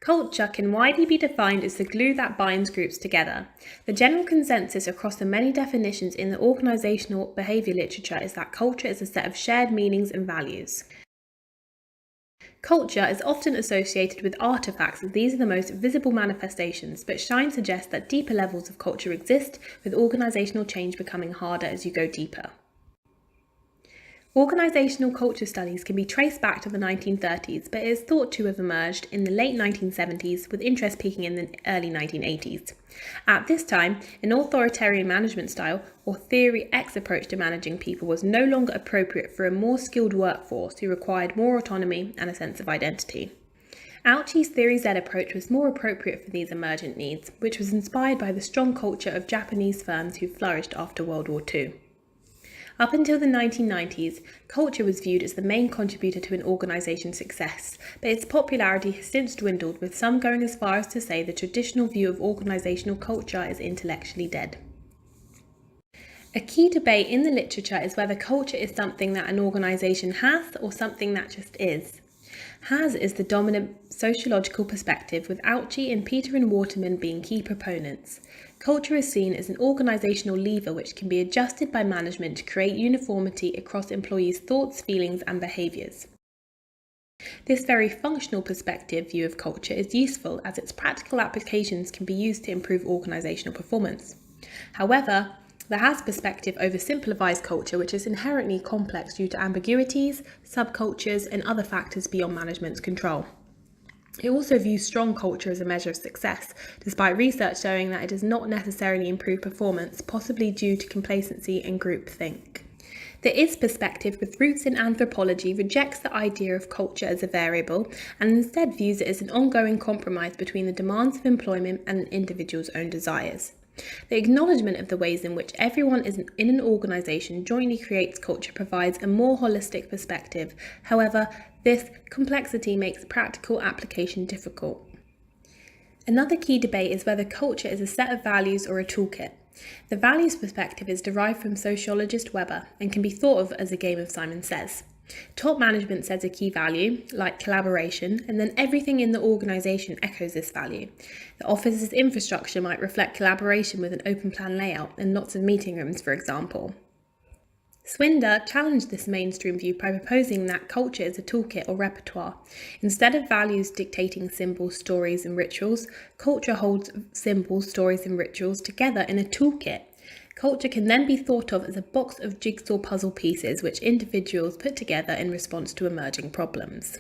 Culture can widely be defined as the glue that binds groups together. The general consensus across the many definitions in the organisational behaviour literature is that culture is a set of shared meanings and values. Culture is often associated with artefacts, as these are the most visible manifestations, but Shine suggests that deeper levels of culture exist, with organisational change becoming harder as you go deeper. Organisational culture studies can be traced back to the 1930s, but it is thought to have emerged in the late 1970s, with interest peaking in the early 1980s. At this time, an authoritarian management style, or Theory X approach to managing people, was no longer appropriate for a more skilled workforce who required more autonomy and a sense of identity. Ouchi's Theory Z approach was more appropriate for these emergent needs, which was inspired by the strong culture of Japanese firms who flourished after World War II. Up until the 1990s, culture was viewed as the main contributor to an organisation's success, but its popularity has since dwindled, with some going as far as to say the traditional view of organisational culture is intellectually dead. A key debate in the literature is whether culture is something that an organisation has or something that just is. Has is the dominant sociological perspective, with Ouchi and Peter and Waterman being key proponents. Culture is seen as an organisational lever which can be adjusted by management to create uniformity across employees' thoughts, feelings and behaviours. This very functional perspective view of culture is useful, as its practical applications can be used to improve organisational performance. However, the Has perspective oversimplifies culture, which is inherently complex due to ambiguities, subcultures and other factors beyond management's control. It also views strong culture as a measure of success, despite research showing that it does not necessarily improve performance, possibly due to complacency and groupthink. The Is perspective, with roots in anthropology, rejects the idea of culture as a variable and instead views it as an ongoing compromise between the demands of employment and an individual's own desires. The acknowledgement of the ways in which everyone in an organisation jointly creates culture provides a more holistic perspective. However, this complexity makes practical application difficult. Another key debate is whether culture is a set of values or a toolkit. The values perspective is derived from sociologist Weber and can be thought of as a game of Simon Says. Top management sets a key value, like collaboration, and then everything in the organisation echoes this value. The office's infrastructure might reflect collaboration with an open plan layout and lots of meeting rooms, for example. Swinder challenged this mainstream view by proposing that culture is a toolkit or repertoire. Instead of values dictating symbols, stories and rituals, culture holds symbols, stories and rituals together in a toolkit. Culture can then be thought of as a box of jigsaw puzzle pieces which individuals put together in response to emerging problems.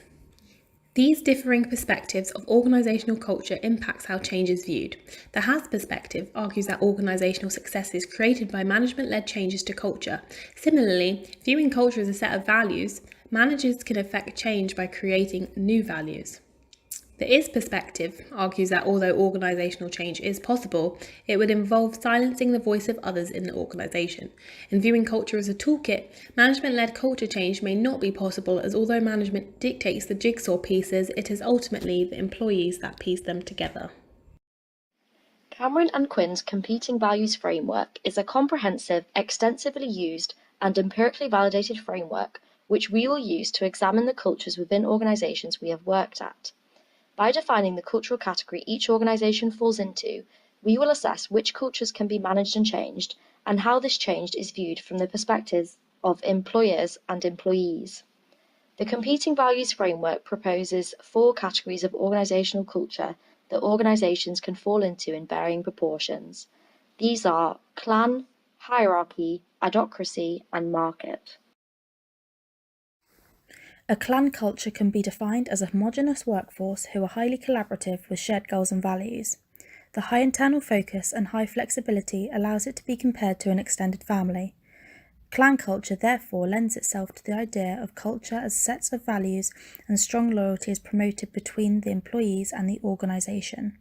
These differing perspectives of organisational culture impacts how change is viewed. The Has perspective argues that organisational success is created by management-led changes to culture. Similarly, viewing culture as a set of values, managers can affect change by creating new values. The Is perspective argues that although organisational change is possible, it would involve silencing the voice of others in the organisation. In viewing culture as a toolkit, management-led culture change may not be possible, as although management dictates the jigsaw pieces, it is ultimately the employees that piece them together. Cameron and Quinn's Competing Values Framework is a comprehensive, extensively used and empirically validated framework which we will use to examine the cultures within organisations we have worked at. By defining the cultural category each organisation falls into, we will assess which cultures can be managed and changed, and how this change is viewed from the perspectives of employers and employees. The Competing Values Framework proposes 4 categories of organisational culture that organisations can fall into in varying proportions. These are clan, hierarchy, adocracy, and market. A clan culture can be defined as a homogeneous workforce who are highly collaborative with shared goals and values. The high internal focus and high flexibility allows it to be compared to an extended family. Clan culture therefore lends itself to the idea of culture as sets of values, and strong loyalty is promoted between the employees and the organisation.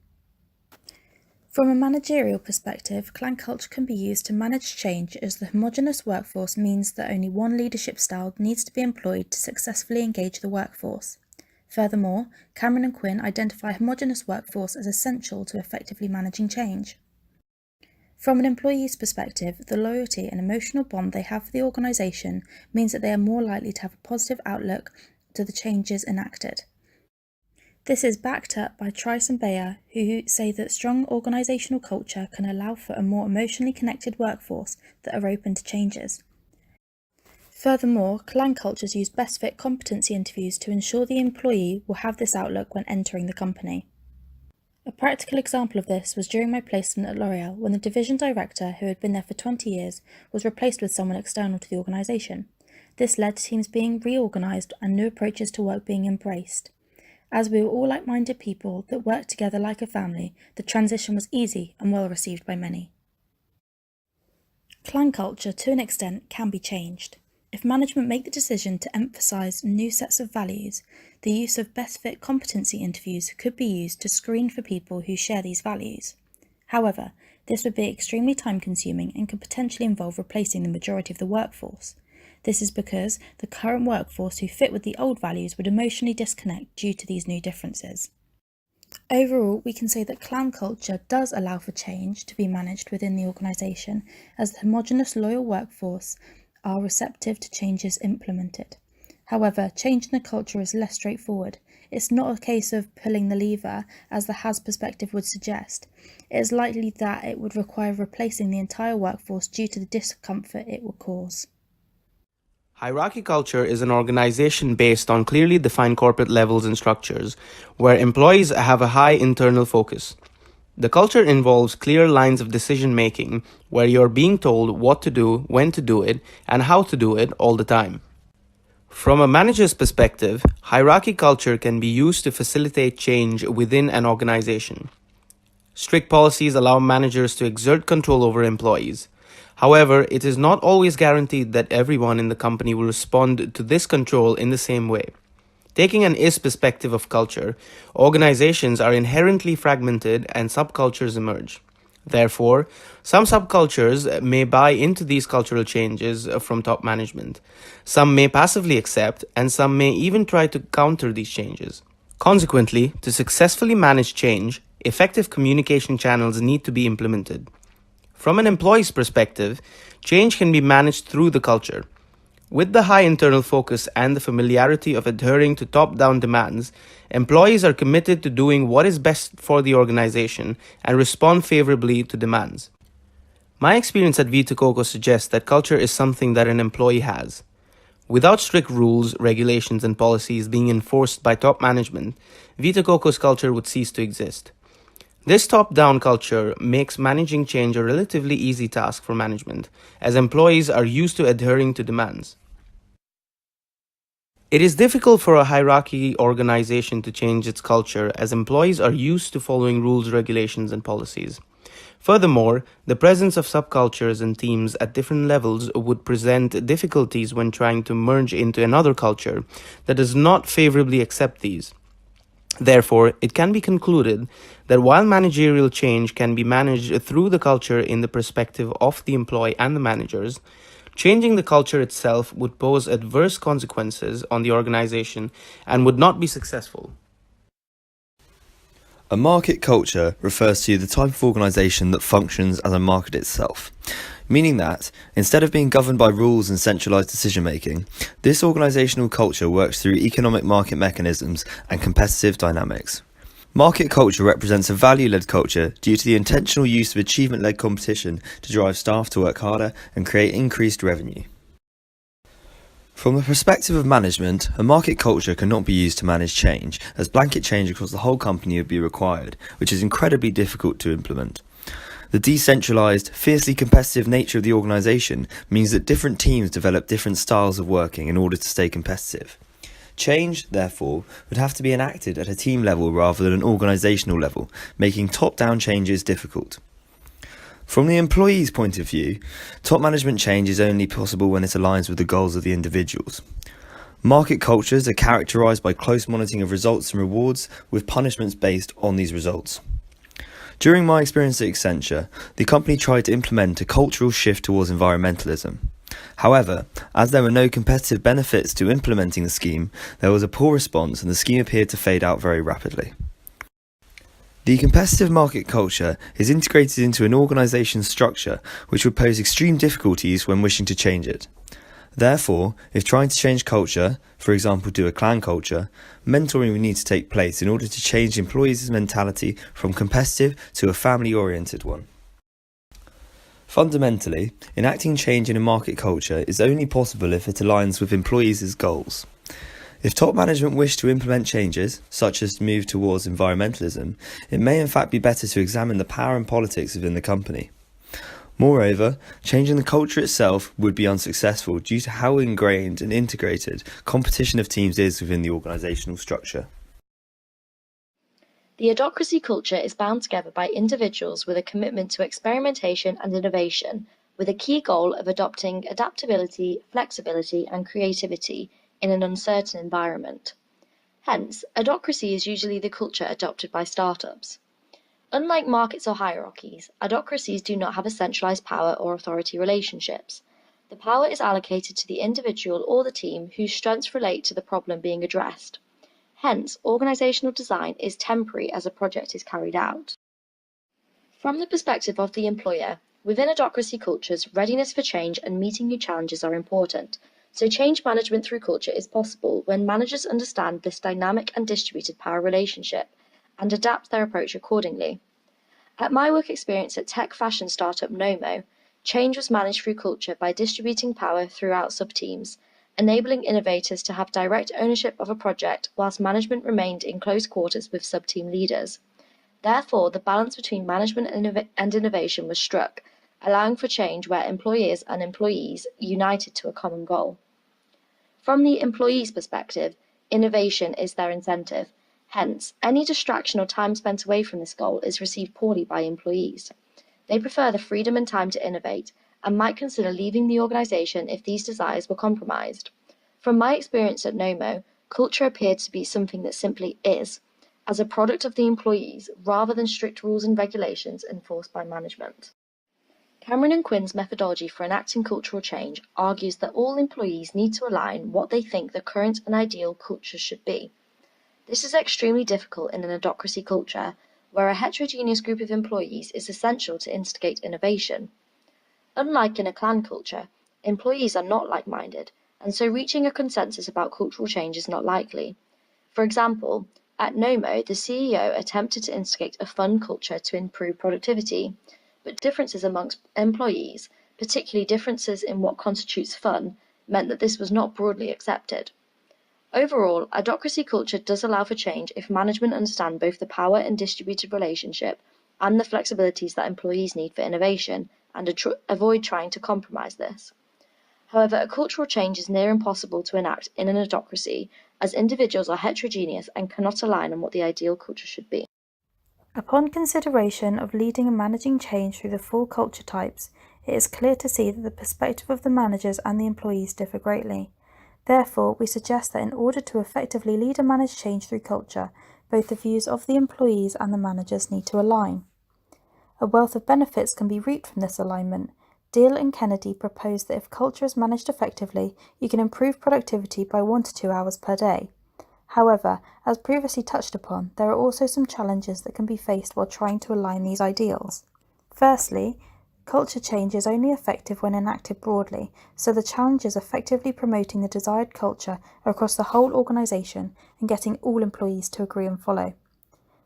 From a managerial perspective, clan culture can be used to manage change, as the homogeneous workforce means that only one leadership style needs to be employed to successfully engage the workforce. Furthermore, Cameron and Quinn identify homogeneous workforce as essential to effectively managing change. From an employee's perspective, the loyalty and emotional bond they have for the organisation means that they are more likely to have a positive outlook to the changes enacted. This is backed up by Trice and Bayer, who say that strong organisational culture can allow for a more emotionally connected workforce that are open to changes. Furthermore, clan cultures use best fit competency interviews to ensure the employee will have this outlook when entering the company. A practical example of this was during my placement at L'Oréal, when the division director, who had been there for 20 years, was replaced with someone external to the organisation. This led to teams being reorganised and new approaches to work being embraced. As we were all like-minded people that worked together like a family, the transition was easy and well received by many. Clan culture, to an extent, can be changed. If management make the decision to emphasise new sets of values, the use of best fit competency interviews could be used to screen for people who share these values. However, this would be extremely time consuming and could potentially involve replacing the majority of the workforce. This is because the current workforce who fit with the old values would emotionally disconnect due to these new differences. Overall, we can say that clan culture does allow for change to be managed within the organisation, as the homogeneous loyal workforce are receptive to changes implemented. However, changing the culture is less straightforward. It's not a case of pulling the lever, as the has perspective would suggest. It is likely that it would require replacing the entire workforce due to the discomfort it would cause. Hierarchy culture is an organization based on clearly defined corporate levels and structures, where employees have a high internal focus. The culture involves clear lines of decision-making, where you're being told what to do, when to do it, and how to do it all the time. From a manager's perspective, hierarchy culture can be used to facilitate change within an organization. Strict policies allow managers to exert control over employees. However, it is not always guaranteed that everyone in the company will respond to this control in the same way. Taking an is perspective of culture, organizations are inherently fragmented and subcultures emerge. Therefore, some subcultures may buy into these cultural changes from top management. Some may passively accept, and some may even try to counter these changes. Consequently, to successfully manage change, effective communication channels need to be implemented. From an employee's perspective, change can be managed through the culture. With the high internal focus and the familiarity of adhering to top-down demands, employees are committed to doing what is best for the organization and respond favorably to demands. My experience at Vita Coco suggests that culture is something that an employee has. Without strict rules, regulations, and policies being enforced by top management, Vita Coco's culture would cease to exist. This top-down culture makes managing change a relatively easy task for management, as employees are used to adhering to demands. It is difficult for a hierarchy organization to change its culture, as employees are used to following rules, regulations, and policies. Furthermore, the presence of subcultures and teams at different levels would present difficulties when trying to merge into another culture that does not favorably accept these. Therefore, it can be concluded that while managerial change can be managed through the culture in the perspective of the employee and the managers, changing the culture itself would pose adverse consequences on the organization and would not be successful. A market culture refers to the type of organisation that functions as a market itself, meaning that, instead of being governed by rules and centralised decision-making, this organisational culture works through economic market mechanisms and competitive dynamics. Market culture represents a value-led culture due to the intentional use of achievement-led competition to drive staff to work harder and create increased revenue. From the perspective of management, a market culture cannot be used to manage change, as blanket change across the whole company would be required, which is incredibly difficult to implement. The decentralised, fiercely competitive nature of the organisation means that different teams develop different styles of working in order to stay competitive. Change, therefore, would have to be enacted at a team level rather than an organisational level, making top-down changes difficult. From the employee's point of view, top management change is only possible when it aligns with the goals of the individuals. Market cultures are characterised by close monitoring of results and rewards, with punishments based on these results. During my experience at Accenture, the company tried to implement a cultural shift towards environmentalism. However, as there were no competitive benefits to implementing the scheme, there was a poor response and the scheme appeared to fade out very rapidly. The competitive market culture is integrated into an organisation's structure, which would pose extreme difficulties when wishing to change it. Therefore, if trying to change culture, for example do a clan culture, mentoring would need to take place in order to change employees' mentality from competitive to a family-oriented one. Fundamentally, enacting change in a market culture is only possible if it aligns with employees' goals. If top management wish to implement changes, such as to move towards environmentalism, it may in fact be better to examine the power and politics within the company. Moreover, changing the culture itself would be unsuccessful due to how ingrained and integrated competition of teams is within the organisational structure. The adocracy culture is bound together by individuals with a commitment to experimentation and innovation, with a key goal of adopting adaptability, flexibility, and creativity in an uncertain environment. Hence, adocracy is usually the culture adopted by startups. Unlike markets or hierarchies, adocracies do not have a centralized power or authority relationships. The power is allocated to the individual or the team whose strengths relate to the problem being addressed. Hence, organizational design is temporary as a project is carried out. From the perspective of the employer, within adocracy cultures, readiness for change and meeting new challenges are important. So change management through culture is possible when managers understand this dynamic and distributed power relationship and adapt their approach accordingly. At my work experience at tech fashion startup Nomo, change was managed through culture by distributing power throughout sub-teams, enabling innovators to have direct ownership of a project whilst management remained in close quarters with sub-team leaders. Therefore, the balance between management and innovation was struck, allowing for change where employers and employees united to a common goal. From the employee's perspective, innovation is their incentive. Hence, any distraction or time spent away from this goal is received poorly by employees. They prefer the freedom and time to innovate, and might consider leaving the organisation if these desires were compromised. From my experience at Nomo, culture appeared to be something that simply is, as a product of the employees, rather than strict rules and regulations enforced by management. Cameron and Quinn's methodology for enacting cultural change argues that all employees need to align what they think the current and ideal culture should be. This is extremely difficult in an adocracy culture, where a heterogeneous group of employees is essential to instigate innovation. Unlike in a clan culture, employees are not like-minded, and so reaching a consensus about cultural change is not likely. For example, at Nomo, the CEO attempted to instigate a fun culture to improve productivity, but differences amongst employees, particularly differences in what constitutes fun, meant that this was not broadly accepted. Overall, adocracy culture does allow for change if management understand both the power and distributed relationship and the flexibilities that employees need for innovation and avoid trying to compromise this. However, a cultural change is near impossible to enact in an adocracy as individuals are heterogeneous and cannot align on what the ideal culture should be. Upon consideration of leading and managing change through the 4 culture types, it is clear to see that the perspective of the managers and the employees differ greatly. Therefore, we suggest that in order to effectively lead and manage change through culture, both the views of the employees and the managers need to align. A wealth of benefits can be reaped from this alignment. Deal and Kennedy proposed that if culture is managed effectively, you can improve productivity by 1 to 2 hours per day. However, as previously touched upon, there are also some challenges that can be faced while trying to align these ideals. Firstly, culture change is only effective when enacted broadly, so the challenge is effectively promoting the desired culture across the whole organisation and getting all employees to agree and follow.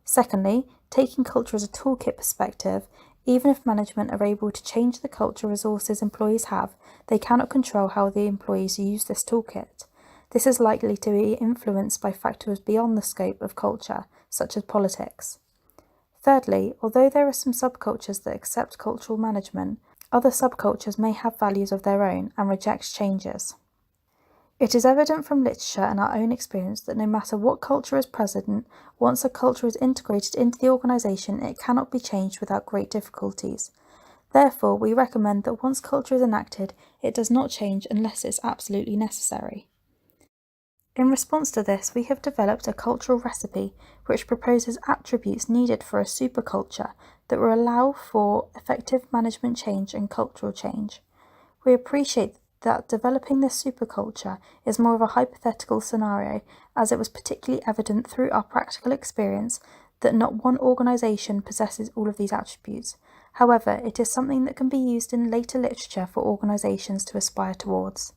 Secondly, taking culture as a toolkit perspective, even if management are able to change the culture resources employees have, they cannot control how the employees use this toolkit. This is likely to be influenced by factors beyond the scope of culture, such as politics. Thirdly, although there are some subcultures that accept cultural management, other subcultures may have values of their own and reject changes. It is evident from literature and our own experience that no matter what culture is present, once a culture is integrated into the organisation, it cannot be changed without great difficulties. Therefore, we recommend that once culture is enacted, it does not change unless it's absolutely necessary. In response to this, we have developed a cultural recipe which proposes attributes needed for a superculture that will allow for effective management change and cultural change. We appreciate that developing this superculture is more of a hypothetical scenario, as it was particularly evident through our practical experience that not one organisation possesses all of these attributes. However, it is something that can be used in later literature for organisations to aspire towards.